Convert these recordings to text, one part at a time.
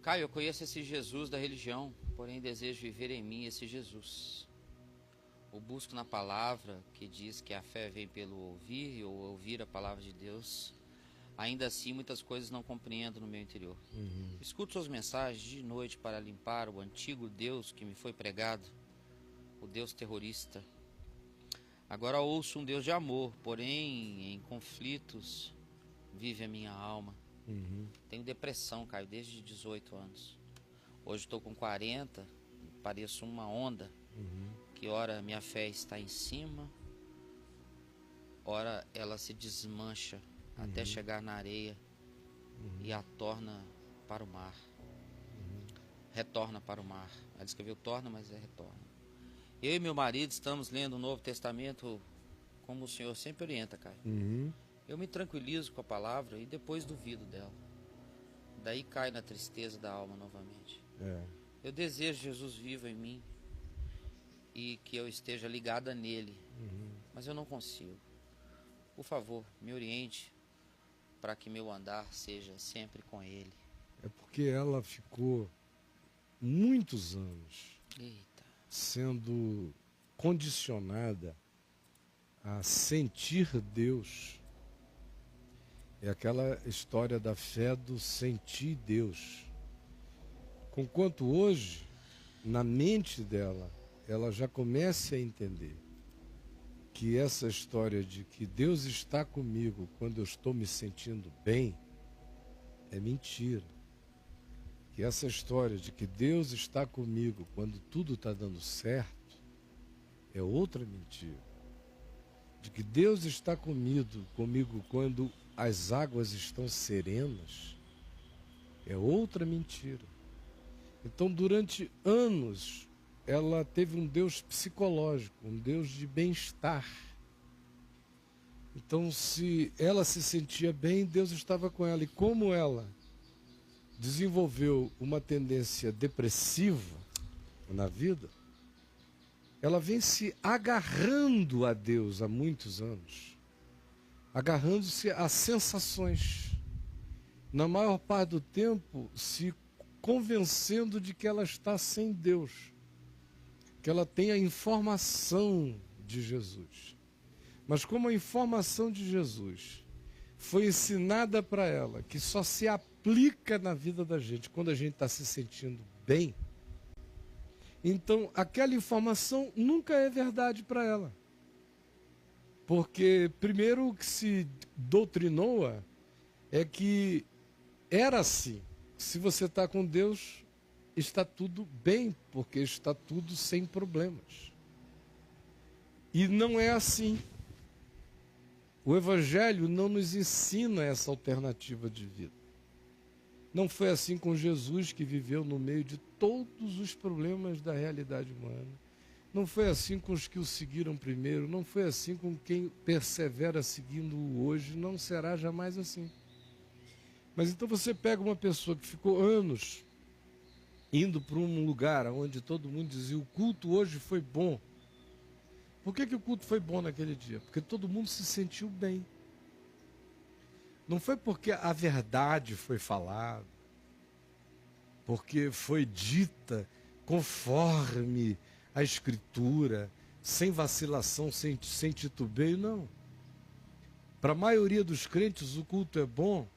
Caio, eu conheço esse Jesus da religião, porém desejo viver em mim esse Jesus. O busco na palavra, que diz que a fé vem pelo ouvir ou ouvir a palavra de Deus. Ainda assim, muitas coisas não compreendo no meu interior. Escuto suas mensagens de noite para limpar o antigo Deus que me foi pregado, o Deus terrorista. Agora ouço um Deus de amor, porém em conflitos vive a minha alma. Tenho depressão, Caio, desde 18 anos. Hoje estou com 40, pareço uma onda, que ora minha fé está em cima, ora ela se desmancha até chegar na areia e a torna para o mar. Retorna para o mar. Ela escreveu torna, mas é retorna. Eu e meu marido estamos lendo o Novo Testamento como o Senhor sempre orienta, Caio. Eu me tranquilizo com a palavra e depois duvido dela. Daí cai na tristeza da alma novamente. Eu desejo Jesus vivo em mim e que eu esteja ligada nele, mas eu não consigo. Por favor, me oriente para que meu andar seja sempre com ele. É porque ela ficou muitos anos Eita. sendo condicionada a sentir Deus. É aquela história da fé do sentir Deus. Conquanto hoje, na mente dela, ela já comece a entender que essa história de que Deus está comigo quando eu estou me sentindo bem é mentira. Que essa história de que Deus está comigo quando tudo está dando certo é outra mentira. De que Deus está comigo quando as águas estão serenas é outra mentira. Então, durante anos, ela teve um Deus psicológico, um Deus de bem-estar. Então, se ela se sentia bem, Deus estava com ela. E como ela desenvolveu uma tendência depressiva na vida, ela vem se agarrando a Deus há muitos anos, agarrando-se a sensações. Na maior parte do tempo, se convencendo de que ela está sem Deus, que ela tem a informação de Jesus. Mas como a informação de Jesus foi ensinada para ela, que só se aplica na vida da gente quando a gente está se sentindo bem, então aquela informação nunca é verdade para ela. Porque primeiro o que se doutrinou é que era assim. Se você está com Deus, está tudo bem, porque está tudo sem problemas. E não é assim. O Evangelho não nos ensina essa alternativa de vida. Não foi assim com Jesus, que viveu no meio de todos os problemas da realidade humana. Não foi assim com os que o seguiram primeiro. Não foi assim com quem persevera seguindo-o hoje. Não será jamais assim. Mas então você pega uma pessoa que ficou anos indo para um lugar onde todo mundo dizia: o culto hoje foi bom. Por que o culto foi bom naquele dia? Porque todo mundo se sentiu bem. Não foi porque a verdade foi falada, porque foi dita conforme a Escritura, sem vacilação, sem titubeio, não. Para a maioria dos crentes, o culto é bom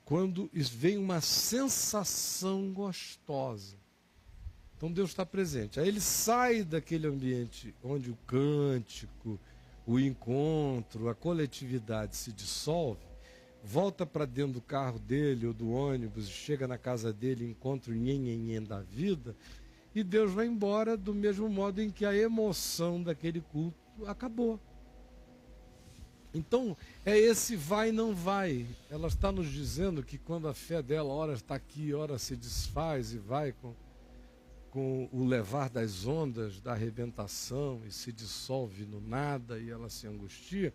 quando vem uma sensação gostosa. Então Deus está presente. Aí ele sai daquele ambiente onde o cântico, o encontro, a coletividade se dissolve, volta para dentro do carro dele ou do ônibus, chega na casa dele, encontra o nhenhenhen da vida, e Deus vai embora do mesmo modo em que a emoção daquele culto acabou. Então, é esse vai e não vai. Ela está nos dizendo que quando a fé dela, ora está aqui, ora se desfaz e vai com o levar das ondas, da arrebentação, e se dissolve no nada e ela se angustia,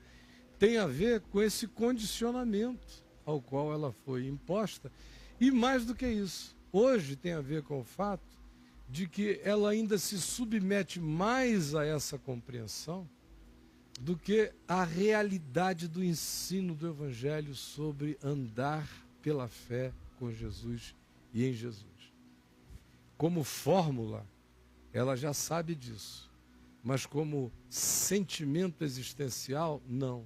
tem a ver com esse condicionamento ao qual ela foi imposta. E mais do que isso, hoje tem a ver com o fato de que ela ainda se submete mais a essa compreensão do que a realidade do ensino do Evangelho sobre andar pela fé com Jesus e em Jesus. Como fórmula, ela já sabe disso, mas como sentimento existencial, não.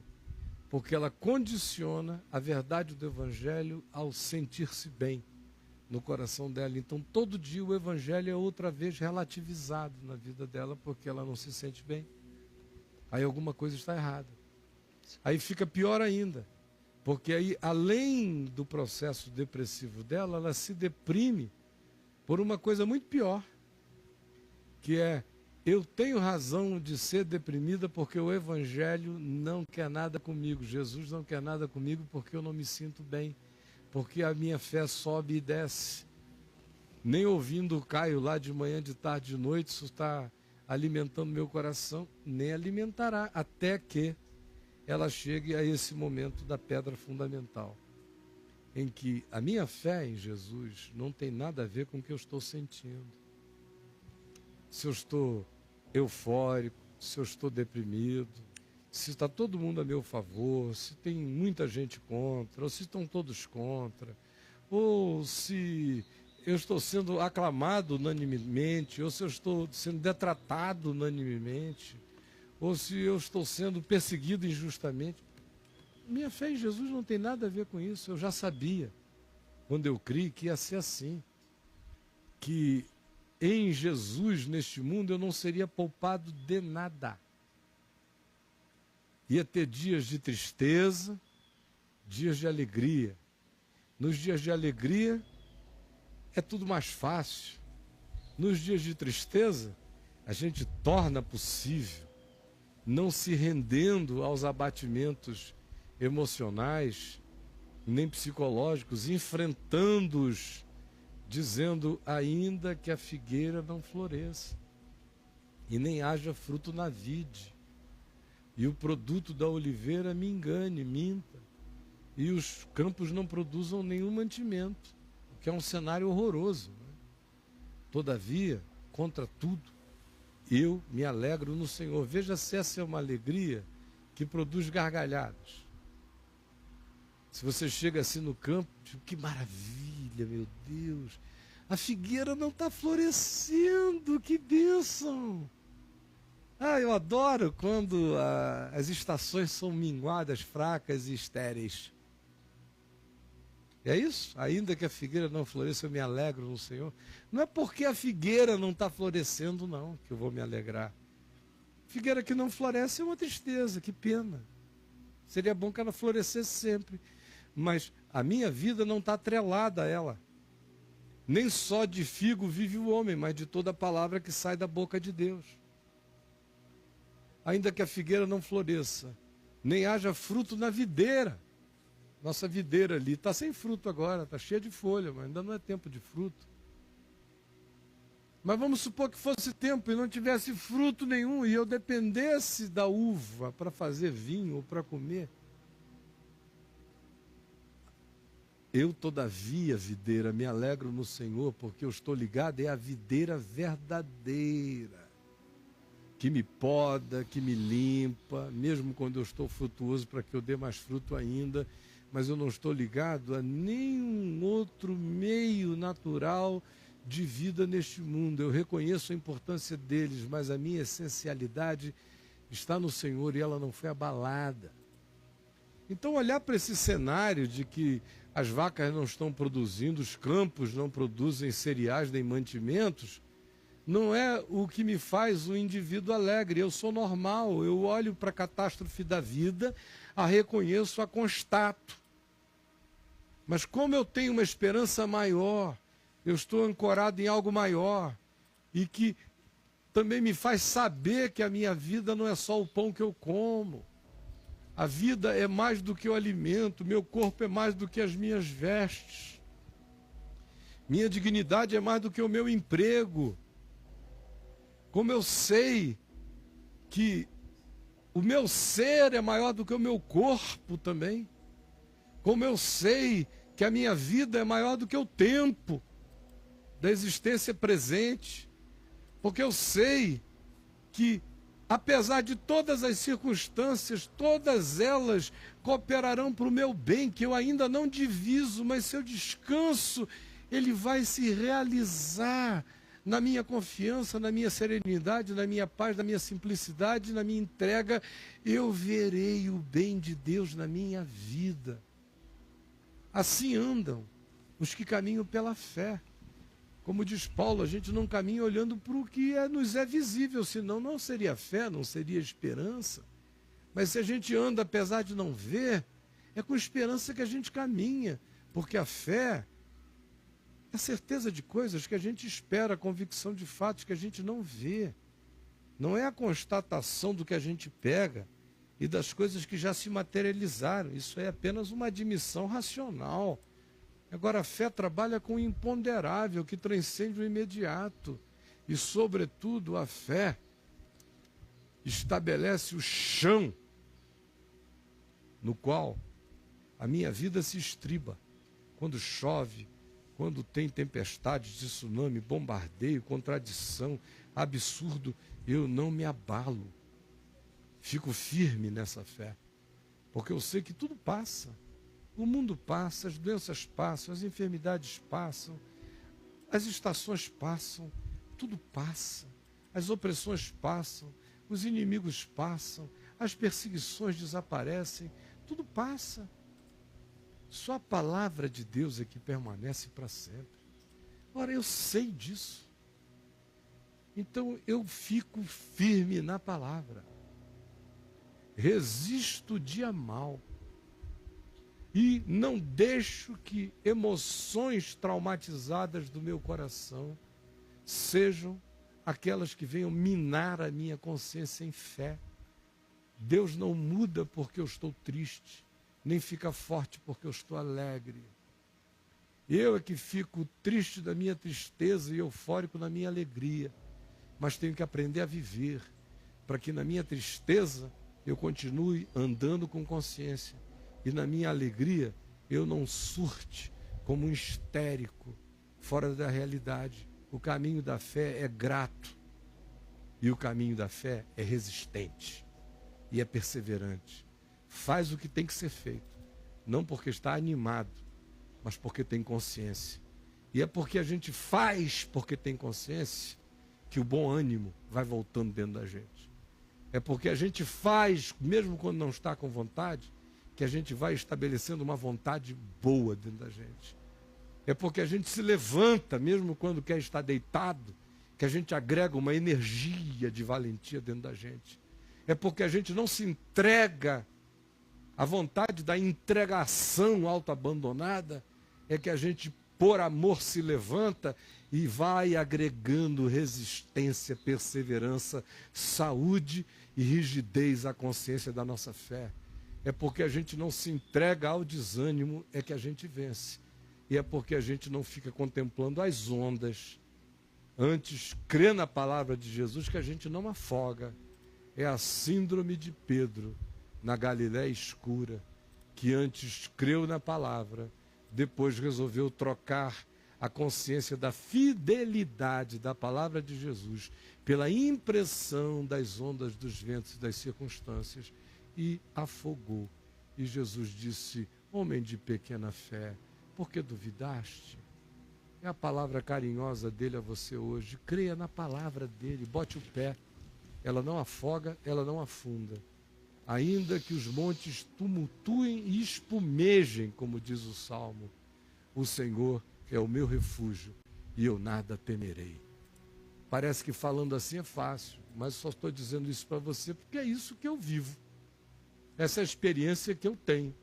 Porque ela condiciona a verdade do Evangelho ao sentir-se bem no coração dela. Então, todo dia o Evangelho é outra vez relativizado na vida dela, porque ela não se sente bem. Aí alguma coisa está errada. Aí fica pior ainda, porque aí, além do processo depressivo dela, ela se deprime por uma coisa muito pior, que é: eu tenho razão de ser deprimida porque o Evangelho não quer nada comigo. Jesus não quer nada comigo porque eu não me sinto bem. Porque a minha fé sobe e desce. Nem ouvindo o Caio lá de manhã, de tarde, de noite, isso está alimentando meu coração. Nem alimentará, até que ela chegue a esse momento da pedra fundamental, em que a minha fé em Jesus não tem nada a ver com o que eu estou sentindo. Se eu estou eufórico, se eu estou deprimido, se está todo mundo a meu favor, se tem muita gente contra, ou se estão todos contra, ou se eu estou sendo aclamado unanimemente, ou se eu estou sendo detratado unanimemente, ou se eu estou sendo perseguido injustamente. Minha fé em Jesus não tem nada a ver com isso. Eu já sabia, quando eu criei, que ia ser assim, que em Jesus, neste mundo, eu não seria poupado de nada. Ia ter dias de tristeza, dias de alegria. Nos dias de alegria, é tudo mais fácil. Nos dias de tristeza, a gente torna possível, não se rendendo aos abatimentos emocionais, nem psicológicos, enfrentando-os, dizendo: ainda que a figueira não floresça, e nem haja fruto na vide, e o produto da oliveira me engane, minta, e os campos não produzam nenhum mantimento, o que é um cenário horroroso, né? Todavia, contra tudo, eu me alegro no Senhor. Veja se essa é uma alegria que produz gargalhadas. Se você chega assim no campo, tipo, que maravilha, meu Deus, a figueira não está florescendo, que bênção! Ah, eu adoro quando as estações são minguadas, fracas e estéreis. É isso? Ainda que a figueira não floresça, eu me alegro no Senhor. Não é porque a figueira não está florescendo, não, que eu vou me alegrar. Figueira que não floresce é uma tristeza, que pena. Seria bom que ela florescesse sempre. Mas a minha vida não está atrelada a ela. Nem só de figo vive o homem, mas de toda a palavra que sai da boca de Deus. Ainda que a figueira não floresça, nem haja fruto na videira. Nossa videira ali está sem fruto agora, está cheia de folha, mas ainda não é tempo de fruto. Mas vamos supor que fosse tempo e não tivesse fruto nenhum, e eu dependesse da uva para fazer vinho ou para comer. Eu, todavia, videira, me alegro no Senhor, porque eu estou ligado, é a videira verdadeira, que me poda, que me limpa, mesmo quando eu estou frutuoso, para que eu dê mais fruto ainda, mas eu não estou ligado a nenhum outro meio natural de vida neste mundo. Eu reconheço a importância deles, mas a minha essencialidade está no Senhor e ela não foi abalada. Então, olhar para esse cenário de que as vacas não estão produzindo, os campos não produzem cereais nem mantimentos, não é o que me faz um indivíduo alegre. Eu sou normal, eu olho para a catástrofe da vida, a reconheço, a constato. Mas como eu tenho uma esperança maior, eu estou ancorado em algo maior, e que também me faz saber que a minha vida não é só o pão que eu como. A vida é mais do que o alimento, meu corpo é mais do que as minhas vestes. Minha dignidade é mais do que o meu emprego. Como eu sei que o meu ser é maior do que o meu corpo também. Como eu sei que a minha vida é maior do que o tempo da existência presente. Porque eu sei que, apesar de todas as circunstâncias, todas elas cooperarão para o meu bem, que eu ainda não diviso, mas se eu descanso ele vai se realizar na minha confiança, na minha serenidade, na minha paz, na minha simplicidade, na minha entrega. Eu verei o bem de Deus na minha vida. Assim andam os que caminham pela fé. Como diz Paulo, a gente não caminha olhando para o que nos é visível, senão não seria fé, não seria esperança. Mas se a gente anda apesar de não ver, é com esperança que a gente caminha, porque a fé é a certeza de coisas que a gente espera, a convicção de fatos que a gente não vê. Não é a constatação do que a gente pega e das coisas que já se materializaram. Isso é apenas uma admissão racional. Agora, a fé trabalha com o imponderável, que transcende o imediato. E, sobretudo, a fé estabelece o chão no qual a minha vida se estriba. Quando chove, quando tem tempestades, tsunami, bombardeio, contradição, absurdo, eu não me abalo. Fico firme nessa fé, porque eu sei que tudo passa. O mundo passa, as doenças passam, as enfermidades passam, as estações passam, tudo passa. As opressões passam, os inimigos passam, as perseguições desaparecem, tudo passa. Só a palavra de Deus é que permanece para sempre. Ora, eu sei disso. Então eu fico firme na palavra. Resisto o dia mau. E não deixo que emoções traumatizadas do meu coração sejam aquelas que venham minar a minha consciência em fé. Deus não muda porque eu estou triste, nem fica forte porque eu estou alegre. Eu é que fico triste da minha tristeza e eufórico na minha alegria. Mas tenho que aprender a viver, para que na minha tristeza eu continue andando com consciência. E na minha alegria, eu não surte como um histérico, fora da realidade. O caminho da fé é grato. E o caminho da fé é resistente. E é perseverante. Faz o que tem que ser feito. Não porque está animado, mas porque tem consciência. E é porque a gente faz porque tem consciência, que o bom ânimo vai voltando dentro da gente. É porque a gente faz, mesmo quando não está com vontade, que a gente vai estabelecendo uma vontade boa dentro da gente. É porque a gente se levanta, mesmo quando quer estar deitado, que a gente agrega uma energia de valentia dentro da gente. É porque a gente não se entrega à vontade da entregação autoabandonada, é que a gente, por amor, se levanta e vai agregando resistência, perseverança, saúde e rigidez à consciência da nossa fé. É porque a gente não se entrega ao desânimo, é que a gente vence. E é porque a gente não fica contemplando as ondas. Antes, crê na palavra de Jesus que a gente não afoga. É a síndrome de Pedro, na Galiléia escura, que antes creu na palavra, depois resolveu trocar a consciência da fidelidade da palavra de Jesus pela impressão das ondas, dos ventos e das circunstâncias, e afogou. E Jesus disse: homem de pequena fé, por que duvidaste? É a palavra carinhosa dele a você hoje. Creia na palavra dele, bote o pé. Ela não afoga, ela não afunda. Ainda que os montes tumultuem e espumejem, como diz o Salmo, o Senhor é o meu refúgio e eu nada temerei. Parece que falando assim é fácil, mas só estou dizendo isso para você porque é isso que eu vivo. Essa é a experiência que eu tenho.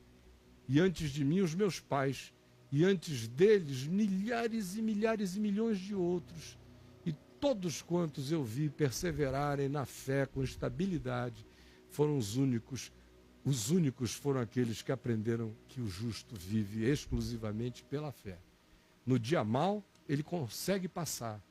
E antes de mim, os meus pais. E antes deles, milhares e milhares e milhões de outros. E todos quantos eu vi perseverarem na fé com estabilidade foram os únicos. Os únicos foram aqueles que aprenderam que o justo vive exclusivamente pela fé. No dia mau, ele consegue passar.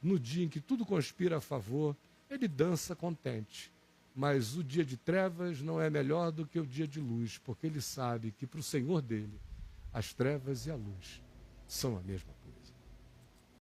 No dia em que tudo conspira a favor, ele dança contente. Mas o dia de trevas não é melhor do que o dia de luz, porque ele sabe que para o Senhor dele, as trevas e a luz são a mesma coisa.